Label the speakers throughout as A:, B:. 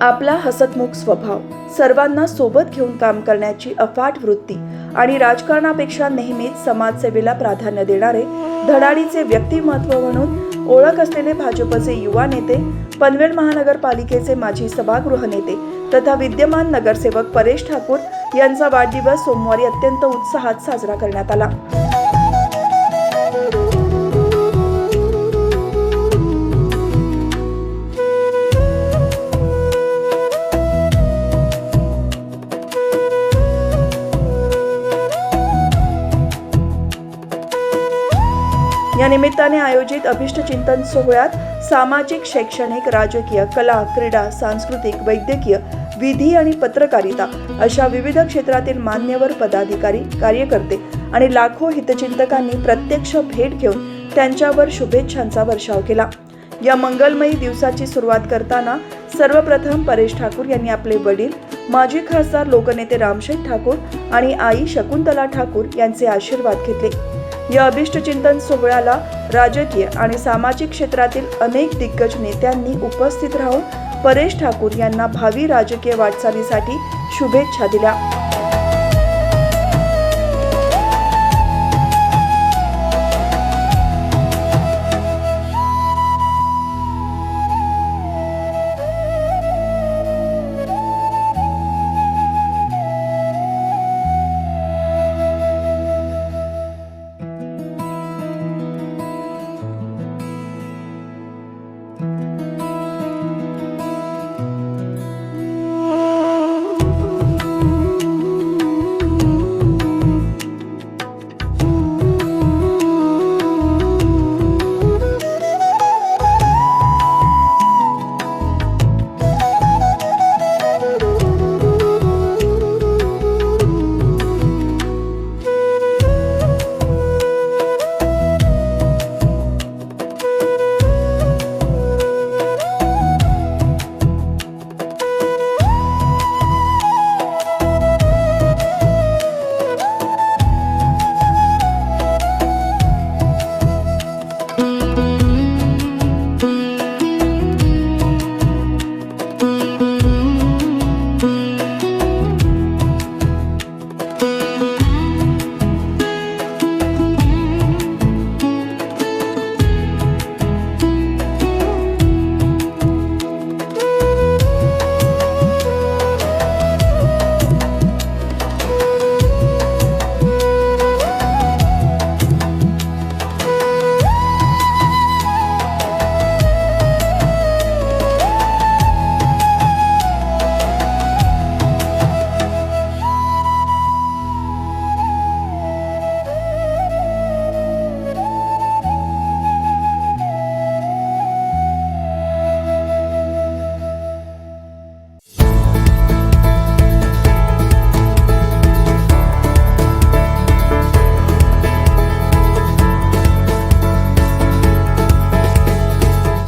A: आपला हसतमुख स्वभाव, सर्वांना सोबत घेऊन काम करण्याची अफाट वृत्ती आणि राजकारणापेक्षा नेहमीच समाजसेवेला प्राधान्य देणारे धडाडीचे व्यक्तिमत्व म्हणून ओळख असलेले भाजपचे युवा नेते, पनवेल महानगरपालिकेचे माजी सभागृह नेते तथा विद्यमान नगरसेवक परेश ठाकूर यांचा वाढदिवस सोमवारी अत्यंत उत्साहात साजरा करण्यात आला. या निमित्ताने आयोजित अभिष्ट चिंतन सोहळ्यात सामाजिक, शैक्षणिक, राजकीय, कला, क्रीडा, सांस्कृतिक, वैद्यकीय, विधी आणि पत्रकारिता अशा विविध क्षेत्रातील मान्यवर पदाधिकारी, कार्यकर्ते आणि लाखो हितचिंतकांनी प्रत्यक्ष भेट घेऊन त्यांच्यावर शुभेच्छांचा वर्षाव केला. या मंगलमयी दिवसाची सुरुवात करताना सर्वप्रथम परेश ठाकूर यांनी आपले वडील, माजी खासदार लोकनेते रामशेठ ठाकूर आणि आई शकुंतला ठाकूर यांचे आशीर्वाद घेतले. या अभिष्ट चिंतन सोहळ्याला राजकीय आणि सामाजिक क्षेत्रातील अनेक दिग्गज नेत्यांनी उपस्थित राहून परेश ठाकूर यांना भावी राजकीय वाटचालीसाठी शुभेच्छा दिल्या.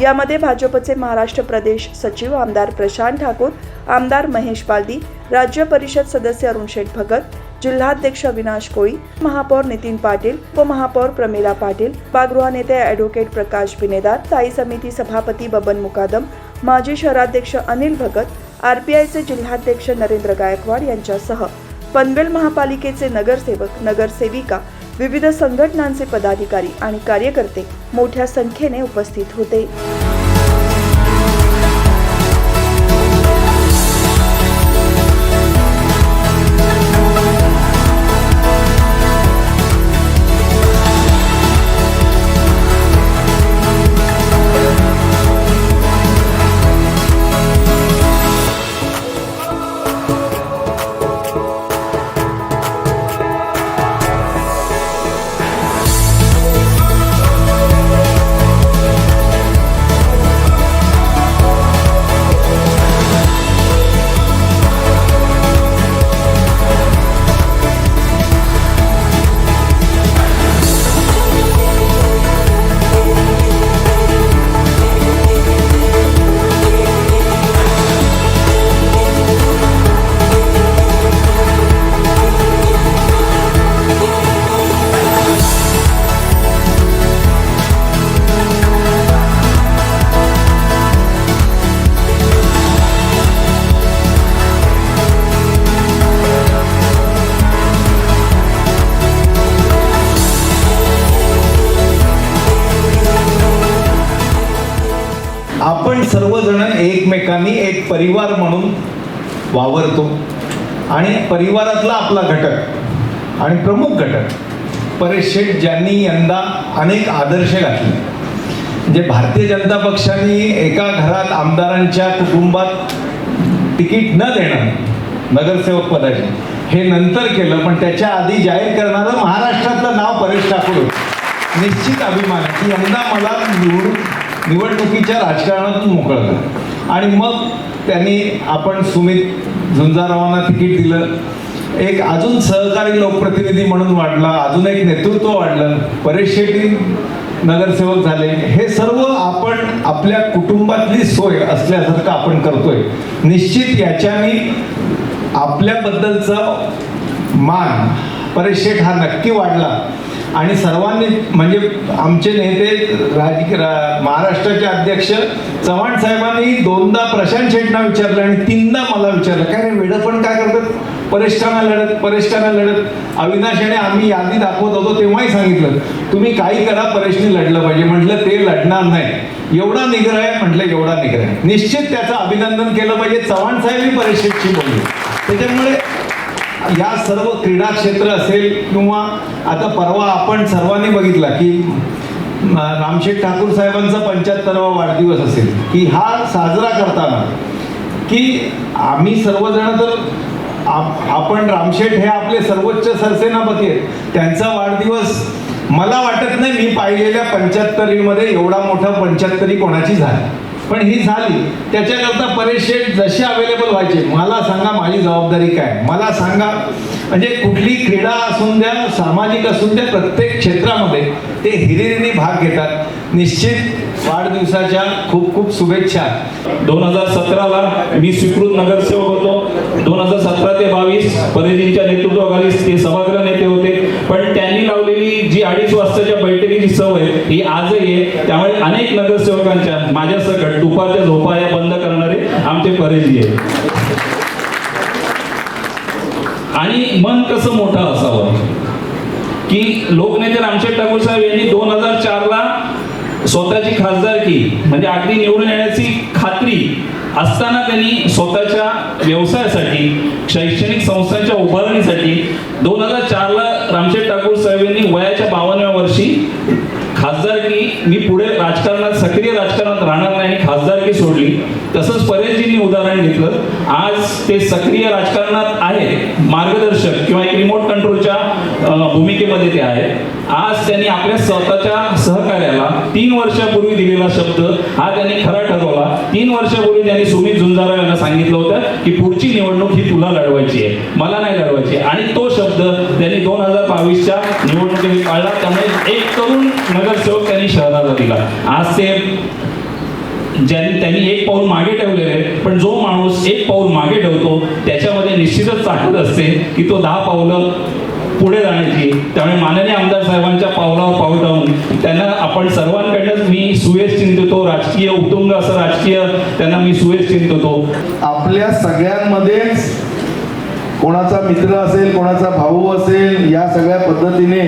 A: यामध्ये भाजपचे महाराष्ट्र प्रदेश सचिव आमदार प्रशांत ठाकूर, आमदार महेश बालदी, राज्य परिषद सदस्य अरुण शेठ भगत, जिल्हाध्यक्ष अविनाश कोळी, महापौर नितीन पाटील, उपमहापौर प्रमिला पाटील, सभागृह नेते ॲडव्होकेट प्रकाश बिनेदार, स्थायी समिती सभापती बबन मुकादम, माजी शहराध्यक्ष अनिल भगत, RPIचे जिल्हाध्यक्ष नरेंद्र गायकवाड यांच्यासह पनवेल महापालिकेचे नगरसेवक, नगरसेविका, विविध संघटनांचे पदाधिकारी आणि कार्यकर्ते मोठ्या संख्येने उपस्थित होते.
B: ठिकाणी एक परिवार म्हणून वावरतो आणि परिवारातला आपला घटक आणि प्रमुख घटक परेश शेठ ज्यांनी यंदा अनेक आदर्श घातले. म्हणजे भारतीय जनता पक्षाने एका घरात आमदारांच्या कुटुंबात तिकीट न देणं नगरसेवक पदाचे हे नंतर केलं, पण त्याच्या आधी जाहीर करणारं महाराष्ट्रातलं नाव परेश ठाकूर होतं. निश्चित अभिमान की यंदा मला निवडणुकीच्या राजकारणातून मोकळलं. आणि मग त्यांनी आपण सुमित झुंजारावांना तिकीट दिलं, एक अजून सहकारी लोकप्रतिनिधी म्हणून वाढला, अजून एक नेतृत्व वाढलं, परेश शेट्टी नगरसेवक झाले. हे सर्व आपण आपल्या कुटुंबातली सोय असल्यासारखं आपण करतोय. निश्चित याच्याने आपल्याबद्दलचा मान परेश शेठ हा नक्की वाढला. आणि सर्वांनी म्हणजे आमचे नेते महाराष्ट्राचे अध्यक्ष चव्हाण साहेबांनी 2दा प्रशांत शेठना विचारलं आणि 3दा मला विचारलं, काय रे वेडपण काय करतात, परेशकांना लढत. अविनाश आणि आम्ही यादी दाखवत होतो तेव्हाही सांगितलं तुम्ही काही करा, परेशने लढलं पाहिजे. म्हटलं ते लढणार नाही, एवढा निग्रह आहे. म्हटलं एवढा निग्रह आहे, निश्चित त्याचं अभिनंदन केलं पाहिजे. चव्हाण साहेबही परेश शेठशी बोलले. त्याच्यामुळे या सर्व क्रीडा क्षेत्र असेल किंवा आता परवा आपण सर्वांनी बघितला की रामशेठ ठाकूर साहेबांचा 75वा वाढदिवस असेल की हा साजरा करताना की आम्ही सर्वजण तर आपण रामशेठ हे आपले सर्वोच्च सरसेनापती आहेत, त्यांचा वाढदिवस मला वाटत नाही मी पाहिलेल्या 75मध्ये एवढा मोठा 75 कोणाची झाली, पण ही झाली. त्याच्याकरता परेश शेठ जसे अवेलेबल व्हायचे, मला सांगा माझी जबाबदारी काय, मला सांगा. म्हणजे कुठली क्रीडा असून द्या, सामाजिक असून द्या, प्रत्येक क्षेत्रामध्ये ते हिरिरीने भाग घेतात. निश्चित वाढदिवसाच्या खूप खूप शुभेच्छा.
C: 2017ला मी स्वीकृत नगरसेवक होतो. 2017 ते 22 परेशजींच्या नेतृत्वाखाली ते सभागृह नेते होते. पण त्यांनी लावलेली जी 2:30 वाजताच्या बैठकीची सवय ही आजही आहे. त्यामुळे अनेक नगरसेवकांच्या माझ्यासकट दुपारच्या झोपा या बंद करणारे आमचे परेशजी आहेत. आणि मन कसं मोठं असावं की लोकनेते रामशेठ ठाकूर साहेब यांनी 2004ला स्वतःची खासदारकी म्हणजे अगदी निवडून येण्याची खात्री असताना त्यांनी स्वतःच्या व्यवसायासाठी शैक्षणिक संस्थांच्या उभारणीसाठी 2004ला रामशेठ ठाकूर साहेब यांनी वयाच्या 52व्या वर्षी खासदारकी मी पुढे राजकारणात सक्रिय राजकारणात राहणार नाही खासदारकी सोडली. तसंच परेशजींनी उदाहरण घेतलं. आज ते सक्रिय राजकारणात आहेत, मार्गदर्शक किंवा एक रिमोट कंट्रोलच्या भूमिकेमध्ये ते आहेत. आज त्यांनी आपल्या स्वतःच्या सहकार्याला 3 वर्षापूर्वी दिलेला शब्द हा त्यांनी खरा ठरवला. 3 वर्षापूर्वी त्यांनी सुमित झुंजारा यांना सांगितलं होतं की पुढची निवडणूक ही तुला लढवायची आहे, मला नाही लढवायची. आणि तो शब्द त्यांनी 2022च्या निवडणुकीत पाळला. त्यामुळे एक तरुण नगरसेवक त्यांनी शहराला दिला. आज ते त्यांनी एक पाऊल मागे ठेवलेले आहे, पण जो माणूस एक पाऊल मागे ठेवतो त्याच्यामध्ये निश्चितच ताकद असते की तो 10 पावलं पुढे जाण्याची. त्यामुळे माननीय आमदार साहेबांच्या पावलावर पाऊल ठेवून त्यांना आपण सर्वांकडनंच मी सुयश चिंततो, राजकीय उत्तुंग असं राजकीय त्यांना मी सुयश चिंततो.
D: आपल्या सगळ्यांमध्येच कोणाचा मित्र असेल, कोणाचा भाऊ असेल, या सगळ्या पद्धतीने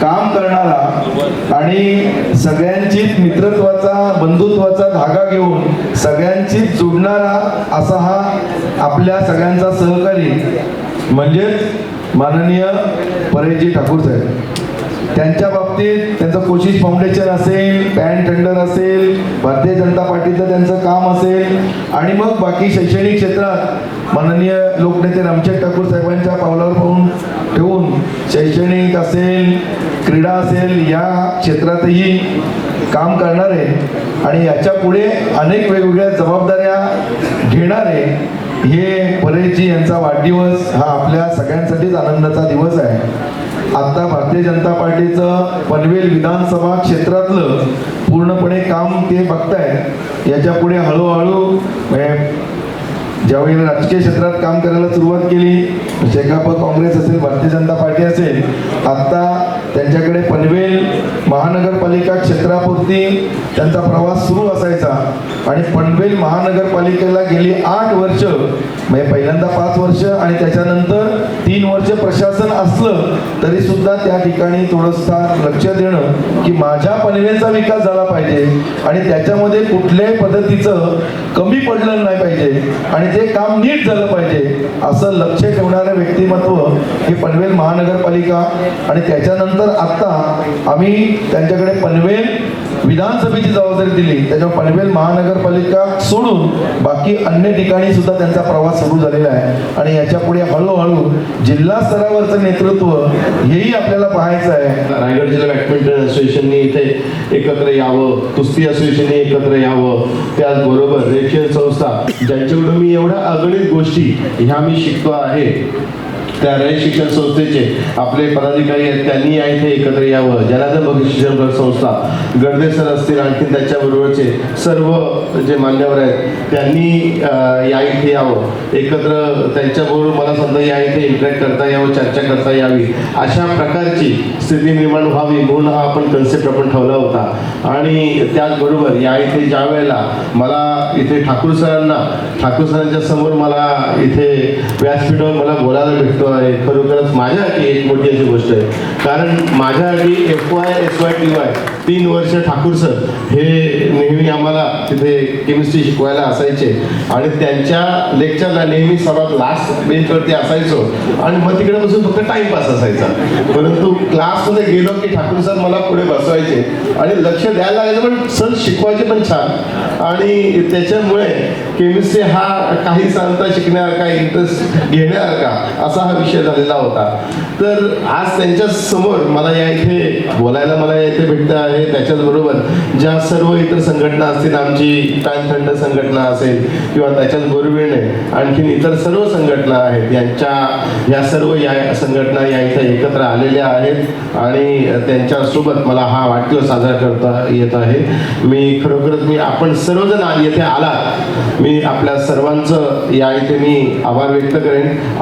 D: काम करणारा आणि सगळ्यांचीच मित्रत्वाचा बंधुत्वाचा धागा घेऊन सगळ्यांचीच जोडणारा असा हा आपल्या सगळ्यांचा सहकारी म्हणजेच माननीय परेशजी ठाकूर साहेब. त्यांच्या बाबतीत त्यांचं कोशिश फाउंडेशन असेल, पॅन टेंडर असेल, भारतीय जनता पार्टीचं त्यांचं काम असेल आणि मग बाकी शैक्षणिक क्षेत्रात माननीय लोकनेते रामशेठ ठाकूर साहेबांच्या पावलावर पाऊल ठेवून शैक्षणिक असेल, क्रीडा असेल या क्षेत्रातही काम करणारे आणि याच्या पुढे अनेक वेगवेगळ्या जबाबदाऱ्या घेणारे हे परेशजी यांचा वाढदिवस हा आपल्या सगळ्यांसाठीच आनंदाचा दिवस आहे. आता भारतीय जनता पार्टीचं पनवेल विधानसभा क्षेत्रातलं पूर्णपणे काम ते बघतायत. याच्या पुढे हळूहळू ज्यावेळी राजकीय क्षेत्रात काम करायला सुरुवात केली, शेकाप काँग्रेस असेल, भारतीय जनता पार्टी असेल, आता त्यांच्याकडे पनवेल महानगरपालिका क्षेत्रापुरती त्यांचा प्रवास सुरू असायचा आणि पनवेल महानगरपालिकेला गेली 8 वर्ष म्हणजे पहिल्यांदा 5 वर्ष आणि त्याच्यानंतर 3 वर्ष प्रशासन असलं तरी सुद्धा त्या ठिकाणी थोडंसं लक्ष देणं की माझ्या पनवेलचा विकास झाला पाहिजे आणि त्याच्यामध्ये कुठल्याही पद्धतीचं कमी पडलं नाही पाहिजे आणि ते काम नीट झालं पाहिजे असं लक्ष ठेवणारं व्यक्तिमत्व हे पनवेल महानगरपालिका आणि त्याच्यानंतर आत्ता आम्ही त्यांच्याकडे पनवेल विधानसभेची जबाबदारी दिली, त्याच्यावर पनवेल महानगरपालिका सोडून बाकी अन्य ठिकाणी सुद्धा त्यांचा प्रवास सुरू झालेला आहे आणि याच्या पुढे हळूहळू जिल्हा स्तरावरचं नेतृत्व हेही आपल्याला पाहायचं आहे.
E: रायगड जिल्हा बॅडमिंटन असोसिएशनने इथे एकत्र यावं, कुस्ती असोसिएशनने एकत्र यावं, त्याचबरोबर रेखीय संस्था ज्यांच्याकडून मी एवढ्या अगणित गोष्टी ह्या मी शिकतो आहे त्या रयत शिक्षण संस्थेचे आपले पदाधिकारी आहेत त्यांनी या इथे एकत्र यावं. जनार्दन भक्त शिक्षण संस्था गडदे सर असतील आणखी त्याच्याबरोबरचे सर्व जे मान्यवर आहेत त्यांनी या इथे यावं, एकत्र त्यांच्याबरोबर मला समजा या इथे इंटरॅक्ट करता यावं, चर्चा करता यावी अशा प्रकारची स्थिती निर्माण व्हावी म्हणून हा आपण कन्सेप्ट आपण ठेवला होता. आणि त्याचबरोबर या इथे ज्या वेळेला मला इथे ठाकूर सरांच्या समोर मला इथे व्यासपीठावर मला बोलायला भेटतो आहे, खरोखरच माझ्यासाठी एक मोठी अशी गोष्ट आहे. कारण माझ्यासाठी FY SY TY 3 वर्ष ठाकूर सर हे नेहमी आम्हाला तिथे केमिस्ट्री शिकवायला असायचे आणि त्यांच्या लेक्चरला नेहमी सर्वात लास्ट बेंचवरती असायचो आणि मग तिकडे बसून फक्त टाइमपास असायचा. परंतु क्लासमध्ये गेलो की ठाकूर सर मला पुढे बसवायचे आणि लक्ष द्यायला लागायचं, पण सर शिकवायचे पण छान आणि त्याच्यामुळे केमिस्ट्री हा काही सांगता शिकण्यासारखा इंटरेस्ट घेण्यासारखा असा हा विषय झालेला होता. तर आज त्यांच्या समोर मला या इथे बोलायला मला या इथे भेटतं आहे. त्याच्याचबरोबर ज्या सर्व इतर संघटना असतील, आमची पॅन थंड संघटना असेल किंवा त्याच्याच बरोबरीने आणखीन इतर सर्व संघटना आहेत, यांच्या या सर्व या संघटना या इथे एकत्र आलेल्या आहेत आणि त्यांच्यासोबत मला हा वाढदिवस साजरा करता येत आहे. मी खरोखरच आपण सर्वजण येथे आलात, मी आपल्या सर्वांचं या इथे मी आभार व्यक्त करेन.